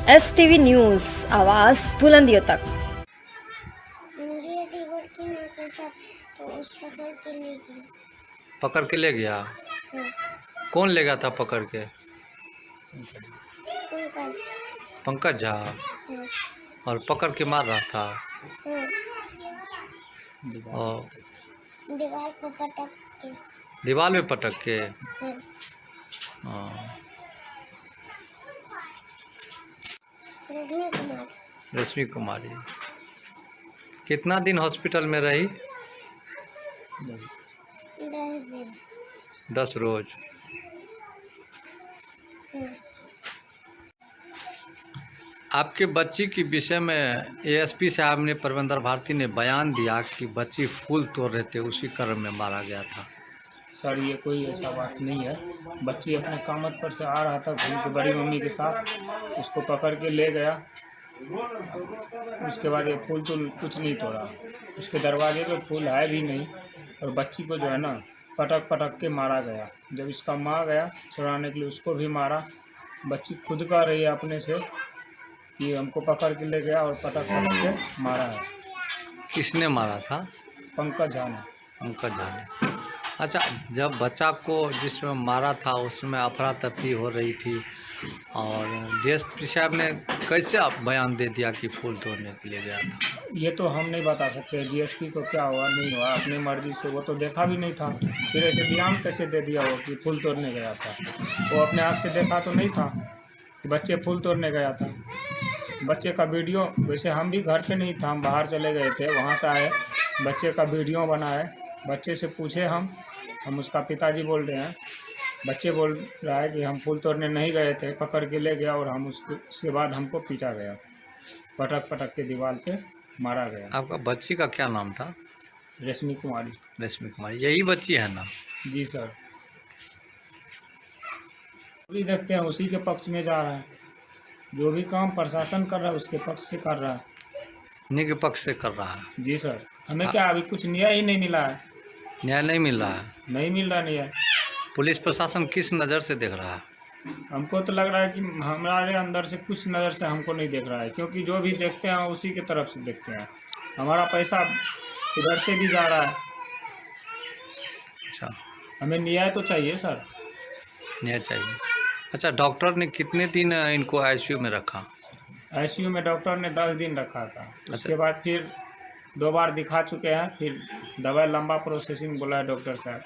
STV news, आवाज़ बुलंदियों तक। मेरी रिवोट की माँ के साथ तो उस पकड़ के ले गई। पकड़ के ले गया? हाँ, कौन ले गया था पकड़ के? पंकज। पंकज झा। हाँ, और पकड़ के मार रहा था? हाँ, और दीवार को पटक के। दीवार में पटक के? हाँ, हाँ। रश्मि कुमार। रश्मि कुमारी कितना दिन हॉस्पिटल में रही? 10 दिन। 10 रोज। हाँ, आपके बच्ची के विषय में ASP साहब ने, परविंदर भारती ने बयान दिया कि बच्ची फूल तोड़ रहे थे, उसी क्रम में मारा गया था। सर ये कोई ऐसा बात नहीं है। बच्ची अपने कामत पर से आ रहा था घूम के बड़ी मम्मी के साथ, उसको पकड़ के ले गया। उसके बाद ये फूल तो कुछ नहीं तोड़ा, उसके दरवाजे पे फूल है भी नहीं। और बच्ची को जो है ना पटक पटक के मारा गया। जब इसका माँ गया छुड़ाने के लिए, उसको भी मारा। बच्ची खुद कह रही है अपने से कि हमको पकड़ के ले गया और पटक पटक के मारा है। किसने मारा था? पंकज झा ने। पंकज झा ने। अच्छा, जब बच्चा को जिसमें मारा था उसमें अफरा तफरी हो रही थी, और DSP साहब ने कैसे आप बयान दे दिया कि फूल तोड़ने के लिए गया था? ये तो हम नहीं बता सकते DSP को क्या हुआ नहीं हुआ, अपनी मर्जी से। वो तो देखा भी नहीं था, फिर ऐसे बयान कैसे दे दिया वो कि फूल तोड़ने गया था? वो अपने आँख से देखा तो नहीं था कि बच्चे फूल तोड़ने गया था। बच्चे का वीडियो, वैसे हम भी घर पे नहीं था, हम बाहर चले गए थे, वहाँ से आए, बच्चे का वीडियो बनाए। बच्चे से पूछे हम उसका पिताजी बोल रहे हैं। बच्चे बोल रहा है कि हम फूल तोड़ने नहीं गए थे, पकड़ के ले गया और हम उसके बाद हमको पीटा गया, पटक पटक के दीवार पे मारा गया। आपका बच्ची का क्या नाम था? रश्मि कुमारी। रश्मि कुमारी, यही बच्ची है ना? जी सर। अभी देखते हैं उसी के पक्ष में जा रहा है, जो भी काम प्रशासन कर रहा है उसके पक्ष से कर रहा है। इन्हीं के पक्ष से कर रहा है? जी सर। हमें क्या अभी कुछ न्याय ही नहीं मिला है। न्याय नहीं मिल रहा है? नहीं मिल रहा न्याय। पुलिस प्रशासन किस नज़र से देख रहा है? हमको तो लग रहा है कि हमारे अंदर से कुछ नज़र से हमको नहीं देख रहा है, क्योंकि जो भी देखते हैं उसी की तरफ से देखते हैं। हमारा पैसा इधर से भी जा रहा है। अच्छा, हमें न्याय तो चाहिए सर। न्याय चाहिए। अच्छा, डॉक्टर ने कितने दिन इनको ICU में रखा? ICU में डॉक्टर ने 10 दिन रखा था। उसके बाद फिर 2 बार दिखा चुके हैं, फिर दवाई लंबा प्रोसेसिंग बोला है डॉक्टर साहब।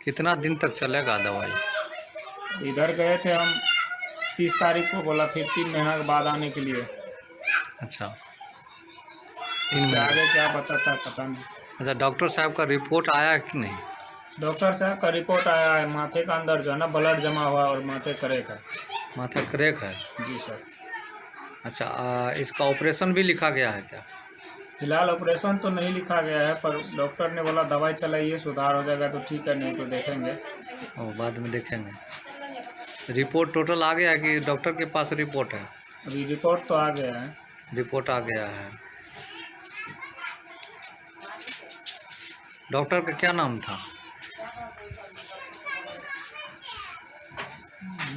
कितना दिन तक चलेगा दवाई? इधर गए थे हम 30 तारीख को, बोला फिर 3 महीना के बाद आने के लिए। अच्छा, 3 उसके महीने। आगे क्या बताता पता नहीं। अच्छा, डॉक्टर साहब का रिपोर्ट आया कि नहीं? डॉक्टर साहब का रिपोर्ट आया है, माथे का अंदर जो है ना ब्लड जमा हुआ और माथे क्रैक है। माथा क्रैक है? जी सर। अच्छा, इसका ऑपरेशन भी लिखा गया है क्या? फिलहाल ऑपरेशन तो नहीं लिखा गया है, पर डॉक्टर ने बोला दवाई चलाइए, सुधार हो जाएगा तो ठीक है, नहीं तो देखेंगे। और बाद में देखेंगे। रिपोर्ट टोटल आ गया है कि डॉक्टर के पास रिपोर्ट है? अभी रिपोर्ट तो आ गया है। रिपोर्ट आ गया है। डॉक्टर का क्या नाम था?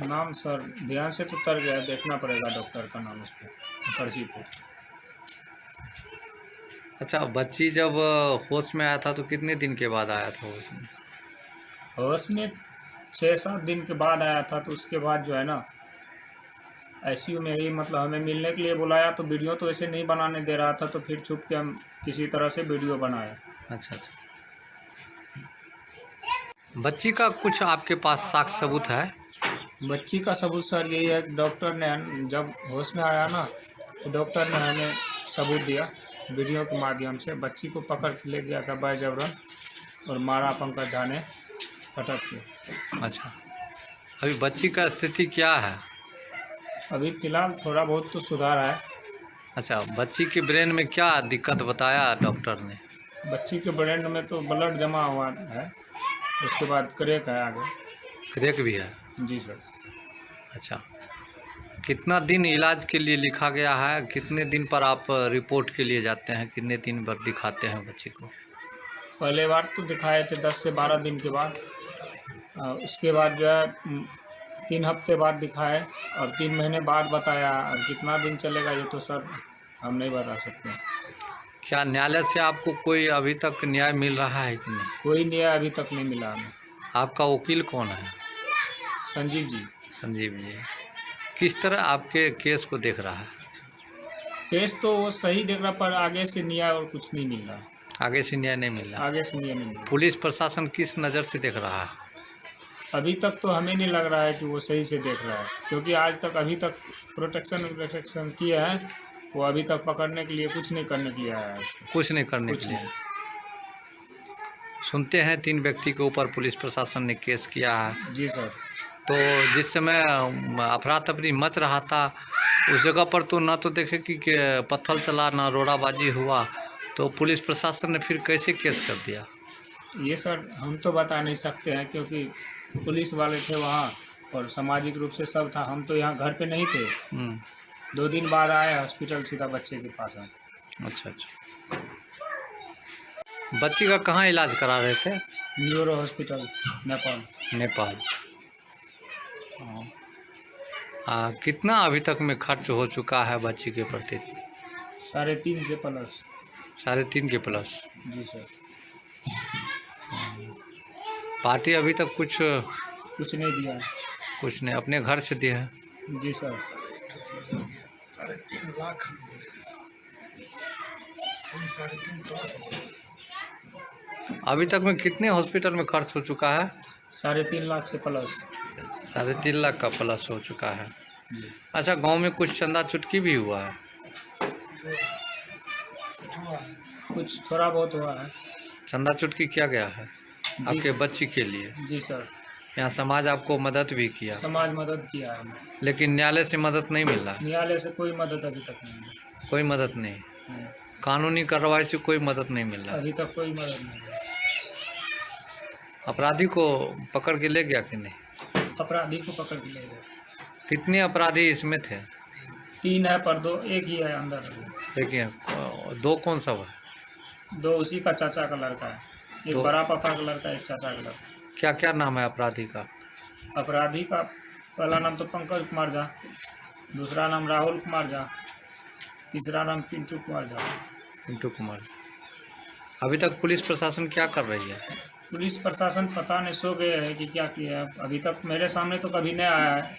नाम सर ध्यान से तो उतर गया, देखना पड़ेगा डॉक्टर का नाम उस पर पर्ची पे। अच्छा, बच्ची जब होश में आया था तो कितने दिन के बाद आया था होश में? होश में 6-7 दिन के बाद आया था। तो उसके बाद जो है ना ICU में ही, मतलब हमें मिलने के लिए बुलाया, तो वीडियो तो ऐसे नहीं बनाने दे रहा था, तो फिर छुप के हम किसी तरह से वीडियो बनाए। अच्छा अच्छा। बच्ची का कुछ आपके पास साक्ष्य सबूत है? बच्ची का सबूत सर यही है कि डॉक्टर ने जब होश में आया ना, तो डॉक्टर ने हमें सबूत दिया वीडियो के माध्यम से। बच्ची को पकड़ के ले गया था बायजबरन और मारा पंकज झा ने पटक के। अच्छा, अभी बच्ची का स्थिति क्या है? अभी फिलहाल थोड़ा बहुत तो सुधार है। अच्छा, बच्ची के ब्रेन में क्या दिक्कत बताया डॉक्टर ने? बच्ची के ब्रेन में तो ब्लड जमा हुआ है, उसके बाद क्रैक है आगे। क्रैक भी है? जी सर। अच्छा, कितना दिन इलाज के लिए लिखा गया है? कितने दिन पर आप रिपोर्ट के लिए जाते हैं? कितने दिन पर दिखाते हैं बच्ची को? पहले बार तो दिखाए थे 10 से 12 दिन के बाद। उसके बाद जो है 3 हफ्ते बाद दिखाए और 3 महीने बाद बताया। अब कितना दिन चलेगा ये तो सर हम नहीं बता सकते। क्या न्यायालय से आपको कोई अभी तक न्याय मिल रहा है कि नहीं? कोई न्याय अभी तक नहीं मिला हमें। आपका वकील कौन है? संजीव जी। संजीव जी। किस तरह आपके केस को देख रहा है? केस तो वो सही देख रहा, पर आगे से न्याय और कुछ नहीं मिल रहा। आगे से न्याय नहीं मिल रहा। आगे से न्याय नहीं मिल रहा। पुलिस प्रशासन किस नज़र से देख रहा है? अभी तक तो हमें नहीं लग रहा है कि वो सही से देख रहा है, क्योंकि आज तक अभी तक प्रोटेक्शन किया है, वो अभी तक पकड़ने के लिए कुछ नहीं करने के लिए आया है उसको। कुछ नहीं करने के लिए। सुनते हैं 3 व्यक्ति के ऊपर पुलिस प्रशासन ने केस किया है। जी सर। तो जिस समय अफरा तफरी मच रहा था उस जगह पर तो ना तो देखे कि पत्थर चला ना रोड़ाबाजी हुआ, तो पुलिस प्रशासन ने फिर कैसे केस कर दिया? ये सर हम तो बता नहीं सकते हैं, क्योंकि पुलिस वाले थे वहाँ और सामाजिक रूप से सब था। हम तो यहाँ घर पे नहीं थे। 2 दिन बाद आए हॉस्पिटल सीधा बच्चे के पास आए। अच्छा अच्छा। बच्ची का कहाँ इलाज करा रहे थे? Neuro hospital Nepal. नेपाल। कितना अभी तक में खर्च हो चुका है बच्ची के प्रति? 3.5 से प्लस। 3.5 के प्लस। जी सर। पार्टी अभी तक कुछ नहीं दिया है। कुछ नहीं, अपने घर से दिया है। जी सर। 3.5 लाख। अभी तक में कितने हॉस्पिटल में खर्च हो चुका है? 3.5 लाख से प्लस। 3.5 लाख का प्लस हो चुका है। अच्छा, गांव में कुछ चंदा चुटकी भी हुआ है? कुछ थोड़ा बहुत हुआ है। चंदा चुटकी किया गया है आपके सर। बच्ची के लिए? जी सर। यहाँ समाज आपको मदद भी किया, समाज मदद किया है, लेकिन न्यायालय से मदद नहीं मिल रहा? न्यायालय से कोई मदद अभी तक नहीं मिली। कोई मदद नहीं, कानूनी कार्रवाई से कोई मदद नहीं मिल रहा? अभी तक कोई मदद नहीं मिली। अपराधी को पकड़ के ले गया कि नहीं? अपराधी को पकड़ के ले गए। कितने अपराधी इसमें थे? 3 है, पर 2 एक ही है अंदर। एक ही है। 2 कौन सा है? 2 उसी का चाचा का लड़का है, एक तो- बड़ा पापा का लड़का, एक चाचा का लड़का। क्या क्या नाम है अपराधी का? अपराधी का पहला नाम तो पंकज कुमार झा, दूसरा नाम राहुल कुमार झा, तीसरा नाम पिंटू कुमार झा। पिंटू कुमार। अभी तक पुलिस प्रशासन क्या कर रही है? पुलिस प्रशासन पता नहीं सो गए है कि क्या किया है। अभी तक मेरे सामने तो कभी नहीं आया है।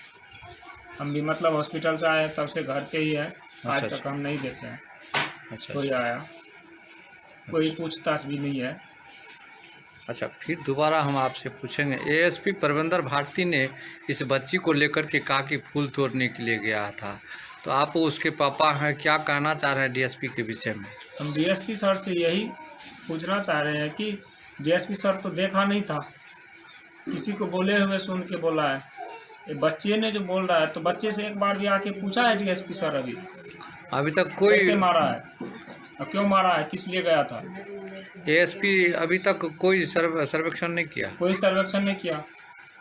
हम भी मतलब हॉस्पिटल से आए तब से घर पे ही है। आज तक हम नहीं देखे हैं अच्छा कोई आया, कोई पूछताछ भी नहीं है। अच्छा, फिर दोबारा हम आपसे पूछेंगे। एएसपी परविंदर भारती ने इस बच्ची को लेकर के कहा कि फूल तोड़ने के लिए गया था, तो आप उसके पापा हैं, क्या कहना चाह रहे हैं डीएसपी के विषय में? हम डीएसपी सर से यही पूछना चाह रहे हैं कि डीएसपी सर तो देखा नहीं था, किसी को बोले हुए सुन के बोला है। ये बच्चे ने जो बोल रहा है, तो बच्चे से एक बार भी आके पूछा है डीएसपी सर अभी तक कोई कैसे मारा है और क्यों मारा है, किस लिए गया था? एएसपी अभी तक कोई सर्वेक्षण नहीं किया? कोई सर्वेक्षण नहीं किया।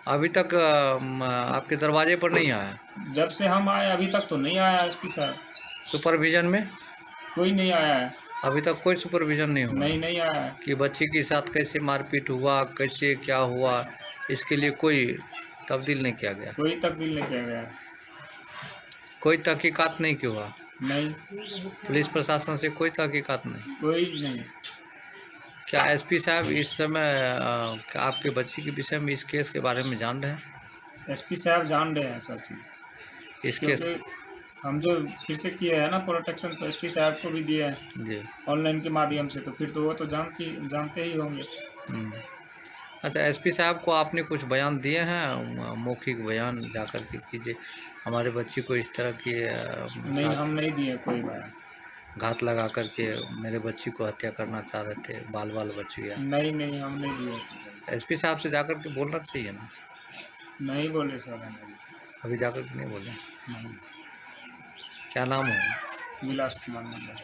अभी तक आपके दरवाजे पर नहीं आया? जब से हम आए अभी तक तो नहीं आया एसपी सर। सुपरविजन में कोई नहीं आया है। अभी तक कोई सुपरविजन नहीं हुआ? नहीं आया है। कि बच्ची के साथ कैसे मारपीट हुआ, कैसे क्या हुआ, इसके लिए कोई तब्दील नहीं किया गया? कोई तब्दील नहीं किया गया। कोई तहकीकात नहीं क्यों हुआ? नहीं, पुलिस प्रशासन से कोई तहकीकात नहीं? कोई नहीं। क्या एसपी साहब इस समय क्या आपके बच्ची के विषय में इस केस के बारे में जान रहे हैं? एसपी साहब जान रहे हैं सब चीज़। इस केस हम जो फिर से किए हैं ना प्रोटेक्शन, तो एसपी साहब को भी दिए हैं जी ऑनलाइन के माध्यम से, तो फिर तो वो तो जानते ही होंगे। अच्छा, एसपी साहब को आपने कुछ बयान दिए हैं, मौखिक बयान जाकर के कीजिए हमारे बच्ची को इस तरह की नहीं, हम नहीं दिए कोई बयान। घात लगा करके मेरे बच्ची को हत्या करना चाह रहे थे, बाल बच गया? नहीं, हम नहीं दिए। एसपी साहब से जाकर के बोलना चाहिए ना? नहीं बोले सर। अभी जाकर के नहीं बोले? नहीं। क्या नाम है? विलास कुमार मंडल।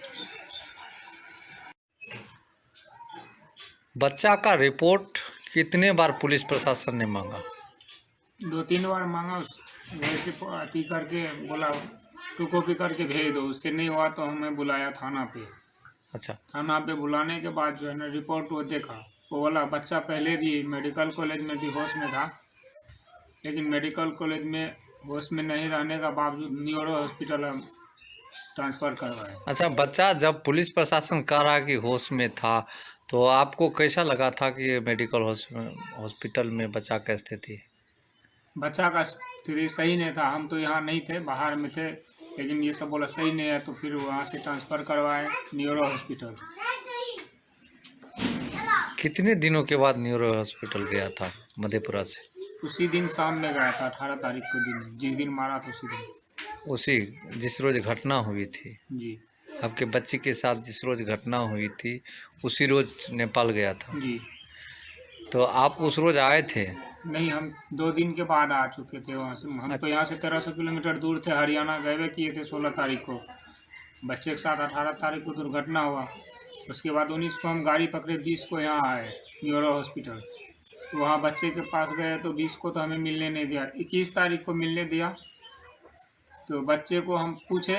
बच्चा का रिपोर्ट कितने बार पुलिस प्रशासन ने मांगा? 2-3 बार मांगा। वैसे अति करके बोला टू कॉपी करके भेज दो, उससे नहीं हुआ तो हमें बुलाया थाना पे। अच्छा, थाना पे बुलाने के बाद जो है ना रिपोर्ट वो देखा, वो बोला बच्चा पहले भी मेडिकल कॉलेज में बेहोश में था, लेकिन मेडिकल कॉलेज में होश में नहीं रहने का बावजूद न्यूरो हॉस्पिटल हम ट्रांसफ़र करवाए। अच्छा, बच्चा जब पुलिस प्रशासन कह रहा कि होश में था, तो आपको कैसा लगा था कि ये मेडिकल हॉस्पिटल में बच्चा का स्थिति? बच्चा का स्थिति सही नहीं था। हम तो यहाँ नहीं थे, बाहर में थे, लेकिन ये सब बोला सही नहीं है, तो फिर वहाँ से ट्रांसफ़र करवाए न्यूरो हॉस्पिटल। कितने दिनों के बाद न्यूरो हॉस्पिटल गया था मधेपुरा से? उसी दिन शाम में गया था, 18 तारीख को दिन, जिस दिन मारा था उसी दिन। उसी जिस रोज़ घटना हुई थी, जी आपके बच्ची के साथ जिस रोज़ घटना हुई थी उसी रोज़ नेपाल गया था। जी। तो आप उस रोज़ आए थे? नहीं, हम 2 दिन के बाद आ चुके थे वहाँ से। हम तो यहाँ से 1300 किलोमीटर दूर थे, हरियाणा गए हुए किए थे 16 तारीख को। बच्चे के साथ 18 तारीख को दुर्घटना हुआ। उसके बाद 19 को हम गाड़ी पकड़े, 20 को यहाँ आए न्यूरो हॉस्पिटल। वहाँ बच्चे के पास गए तो 20 को तो हमें मिलने नहीं दिया, 21 तारीख को मिलने दिया। तो बच्चे को हम पूछे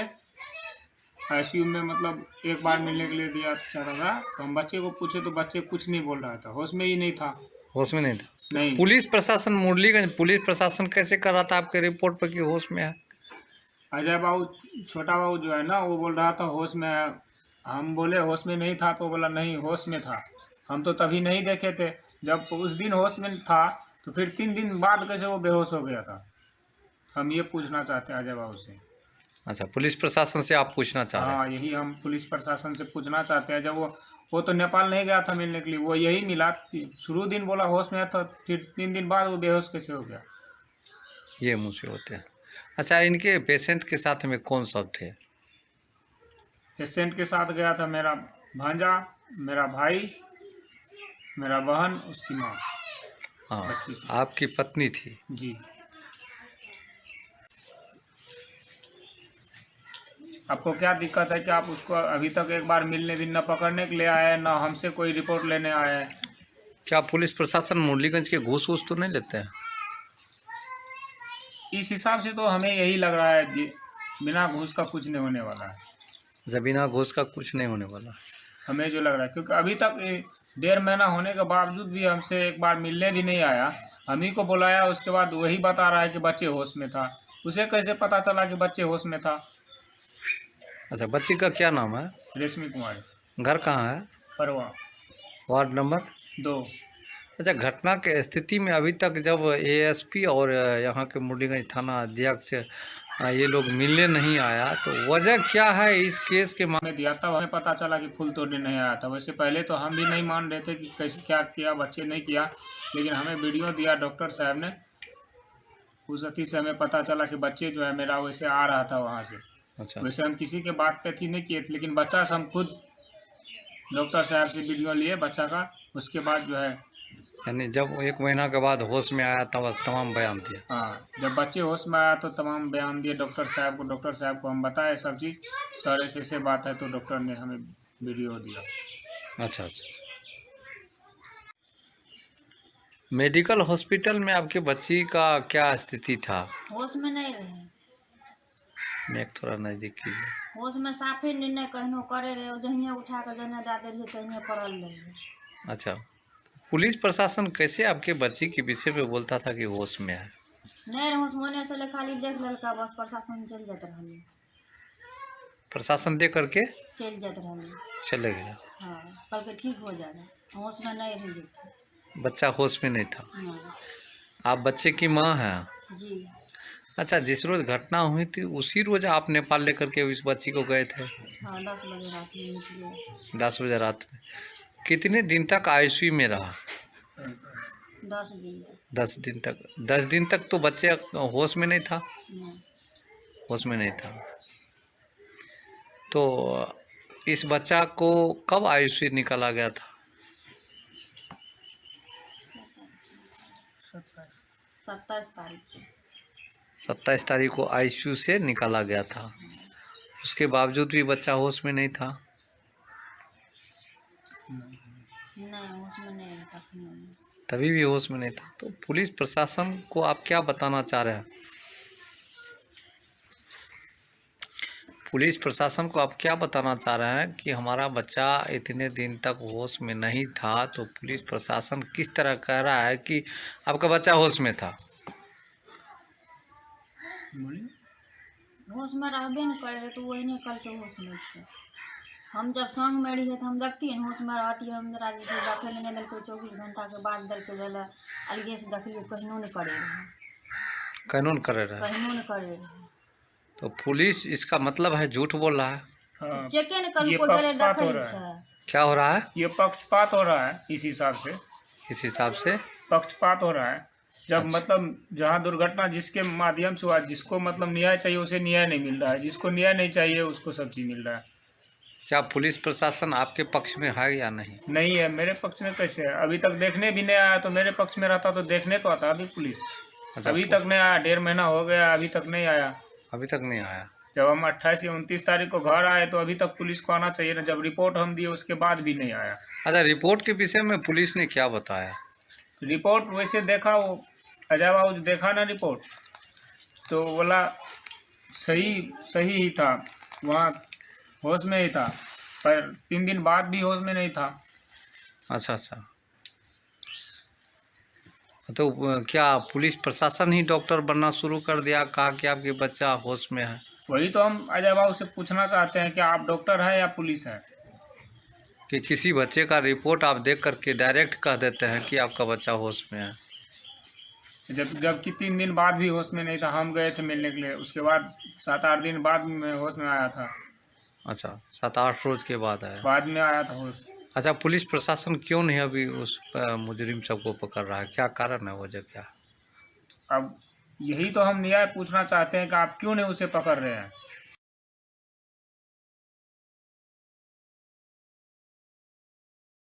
आईसीयू में, मतलब एक बार मिलने के लिए दिया चाहता था, तो हम बच्चे को पूछे तो बच्चे कुछ नहीं बोल रहा था, होश में ही नहीं था। होश में नहीं था? नहीं। पुलिस प्रशासन, मुरलीगंज पुलिस प्रशासन कैसे कर रहा था आपके रिपोर्ट पर कि होश में है? अजय बाबू, छोटा बाबू जो है ना, वो बोल रहा था होश में है। हम बोले होश में नहीं था, तो बोला नहीं होश में था। हम तो तभी नहीं देखे थे, जब उस दिन होश में था तो फिर 3 दिन बाद कैसे वो बेहोश हो गया था। हम ये पूछना चाहते हैं अजय बाबू से। अच्छा, पुलिस प्रशासन से आप पूछना चाह रहे हैं? हाँ, यही हम पुलिस प्रशासन से पूछना चाहते हैं। जब वो तो नेपाल नहीं गया था मिलने के लिए, वो यही मिला, शुरू दिन बोला होश में है, तो फिर 3 दिन बाद वो बेहोश कैसे हो गया। ये मुँह से होते हैं। अच्छा, इनके पेशेंट के साथ में कौन सब थे? पेशेंट के साथ गया था मेरा भांजा, मेरा भाई, मेरा बहन, उसकी माँ। हाँ, बच्ची की। आपकी पत्नी थी? जी। आपको क्या दिक्कत है कि आप उसको अभी तक एक बार मिलने भी न पकड़ने के लिए आए, न हमसे कोई रिपोर्ट लेने आए? क्या पुलिस प्रशासन मुरलीगंज के घूस वूस तो नहीं लेते हैं? इस हिसाब से तो हमें यही लग रहा है, बिना घूस का कुछ नहीं होने वाला है। जब बिना घूस का कुछ नहीं होने वाला, हमें जो लग रहा है, क्योंकि अभी तक 1.5 महीना होने के बावजूद भी हमसे एक बार मिलने भी नहीं आया। हम ही को बुलाया, उसके बाद वही बता रहा है कि बच्चे होश में था। उसे कैसे पता चला कि बच्चे होश में था? अच्छा, बच्ची का क्या नाम है? रेशमी कुमारी। घर कहाँ है? परवा वार्ड नंबर 2। अच्छा, घटना के स्थिति में अभी तक जब एएसपी और यहाँ के मुरलीगंज थाना अध्यक्ष ये लोग मिलने नहीं आया, तो वजह क्या है इस केस के हमें दिया, तब हमें पता चला कि फूल तोड़ने नहीं आया था। वैसे पहले तो हम भी नहीं मान रहे थे कि कैसे क्या किया, बच्चे नहीं किया, लेकिन हमें वीडियो दिया डॉक्टर साहब ने, उस अति से हमें पता चला कि बच्चे जो है मेरा वैसे आ रहा था वहाँ से। अच्छा, वैसे हम किसी के बात पे थी नहीं किए थे, लेकिन बच्चा से हम खुद डॉक्टर साहब से वीडियो लिए बच्चा का। उसके बाद जो है, यानी जब 1 महीना के बाद होश में आया तब तमाम बयान दिया? हाँ, जब बच्चे होश में आया तो तमाम बयान दिए डॉक्टर साहब को। डॉक्टर साहब को हम बताए सब चीज़, सर ऐसे बात है, तो डॉक्टर ने हमें वीडियो दिया। अच्छा अच्छा। मेडिकल हॉस्पिटल में आपके बच्ची का क्या स्थिति था? होश में नहीं रहे, नेक थोड़ा नज़दीक कीजिए। होश में साफे निर्णय कहनो करे रहे, जहिने उठा कर जने दे रहे तहिने पड़ल रहे। अच्छा, पुलिस प्रशासन कैसे आपके बच्ची के विषय में बोलता था कि होश में है? नहीं होश मोने से ले खाली देख ललका, बस प्रशासन चल जात रहले। प्रशासन दे करके चल जात रहले। चले गया? हाँ, कल के ठीक हो जाएगा, होश में नहीं रह जाते। बच्चा होश में नहीं था? हाँ आप बच्चे की माँ हैं? जी। अच्छा, जिस रोज़ घटना हुई थी उसी रोज़ आप नेपाल लेकर के इस बच्ची को गए थे? हाँ, 10 बजे रात में निकले। 10 बजे रात में। कितने दिन तक आईसीयू में रहा? 10 दिन तक। 10 दिन तक? 10 दिन तक तो बच्चे होश में नहीं था? नहीं। होश में नहीं था। तो इस बच्चा को कब आईसीयू निकाला गया था? 27 तारीख को। 27 तारीख को आईसीयू से निकाला गया था। उसके बावजूद भी बच्चा होश में नहीं था? नहीं, होश में नहीं रहता। तभी भी होश में नहीं था। तो पुलिस प्रशासन को आप क्या बताना चाह रहे हैं? पुलिस प्रशासन को आप क्या बताना चाह रहे हैं कि हमारा बच्चा इतने दिन तक होश में नहीं था, तो पुलिस प्रशासन किस तरह कह रहा है कि आपका बच्चा होश में था? बोलिए। होश में रहबे नहीं करे रहे तो वही नहीं कल के होश में छे। हम जब संग में रहिए तो हम देखती है होश में रहती है। हम जरा जैसे देखे नहीं दिल 24 घंटा के बाद दिल के जल अलगे से देखलिए कहिनो नहीं करे रहे, कानून करे रहे। कहिनो नहीं करे रहे। तो पुलिस इसका मतलब है झूठ बोल रहा है। हाँ, चेके नहीं कल ये कोई करे पक्षपात हो देखली रहा छे। क्या हो रहा है? ये पक्षपात हो रहा है। इस हिसाब से इस हिसाब से पक्षपात हो रहा है। जब अच्छा। मतलब जहाँ दुर्घटना जिसके माध्यम से हुआ, जिसको मतलब न्याय चाहिए उसे न्याय नहीं मिल रहा है, जिसको न्याय नहीं चाहिए उसको सब चीज़ मिल रहा है। क्या पुलिस प्रशासन आपके पक्ष में है या नहीं? नहीं है, मेरे पक्ष में कैसे है? अभी तक देखने भी नहीं आया। तो मेरे पक्ष में रहता तो देखने तो आता अभी पुलिस। अच्छा, अभी तक नहीं आया, 1.5 महीना हो गया, अभी तक नहीं आया। अभी तक नहीं आया। जब हम 28 या 29 तारीख को घर आए तो अभी तक पुलिस को आना चाहिए ना। जब रिपोर्ट हम दिए उसके बाद भी नहीं आया। अच्छा, रिपोर्ट के विषय में पुलिस ने क्या बताया? रिपोर्ट वैसे देखा, वो अजय बाबू देखा ना रिपोर्ट, तो बोला सही ही था, वहाँ होश में ही था, पर 3 दिन बाद भी होश में नहीं था। अच्छा अच्छा। तो क्या पुलिस प्रशासन ही डॉक्टर बनना शुरू कर दिया, कहा कि आपके बच्चा होश में है? वही तो हम अजय बाबू से पूछना चाहते हैं कि आप डॉक्टर हैं या पुलिस है? कि किसी बच्चे का रिपोर्ट आप देख करके डायरेक्ट कह देते हैं कि आपका बच्चा होश में है? जबकि 3 दिन बाद भी होश में नहीं था। हम गए थे मिलने के लिए, उसके बाद 7-8 दिन बाद में होश में आया था। अच्छा, 7-8 रोज के बाद आया। बाद में आया था होश। अच्छा, पुलिस प्रशासन क्यों नहीं अभी उस मुजरिम सबको पकड़ रहा है? क्या कारण है, वजह क्या? अब यही तो हम न्याय पूछना चाहते हैं कि आप क्यों नहीं उसे पकड़ रहे हैं।